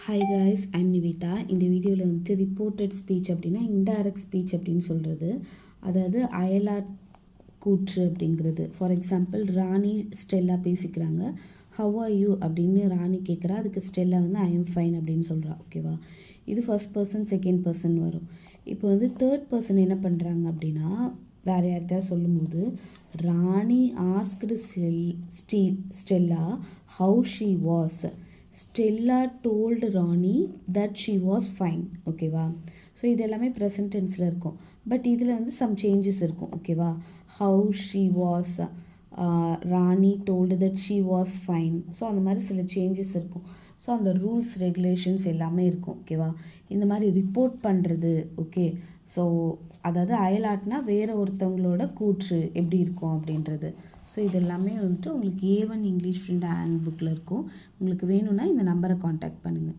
Hi guys, I'm Nivitha. இந்த வீடியோவில் வந்துட்டு ரிப்போர்ட்டட் ஸ்பீச் அப்படின்னா இன்டைரக்ட் ஸ்பீச் அப்படின்னு சொல்கிறது. அதாவது அயலார் கூற்று அப்படிங்கிறது. ஃபார் எக்ஸாம்பிள், ராணி ஸ்டெல்லா பேசிக்கிறாங்க. ஹவ் ஆர் யூ அப்படின்னு ராணி கேட்குறா. அதுக்கு ஸ்டெல்லா வந்து ஐ எம் ஃபைன் அப்படின்னு சொல்கிறா. ஓகேவா? இது ஃபர்ஸ்ட் பர்சன், செகண்ட் பர்சன் வரும். இப்போ வந்து தேர்ட் பர்சன் என்ன பண்ணுறாங்க அப்படின்னா, வேறு யார்கிட்ட சொல்லும்போது, Rani asked Stella how she was. Stella told Rani that she was fine. ஓகேவா? ஸோ இது எல்லாமே ப்ரெசன்ட் டென்ஸில் இருக்கும். பட் இதில் வந்து சம் சேஞ்சஸ் இருக்கும். ஓகேவா? How she was, Rani told that she was fine. So அந்த மாதிரி சில சேஞ்சஸ் இருக்கும். ஸோ அந்த ரூல்ஸ் ரெகுலேஷன்ஸ் எல்லாமே இருக்கும். ஓகேவா? இந்த மாதிரி ரிப்போர்ட் பண்ணுறது. ஓகே, ஸோ அதாவது அயலாட்னா வேறு ஒருத்தவங்களோட கூற்று எப்படி இருக்கும் அப்படின்றது. ஸோ இது எல்லாமே வந்துட்டு உங்களுக்கு A1 இங்கிலீஷ் ஃப்ரெண்ட் ஹேண்ட் புக்கில் இருக்கும். உங்களுக்கு வேணும்னா இந்த நம்பரை காண்டாக்ட் பண்ணுங்கள்.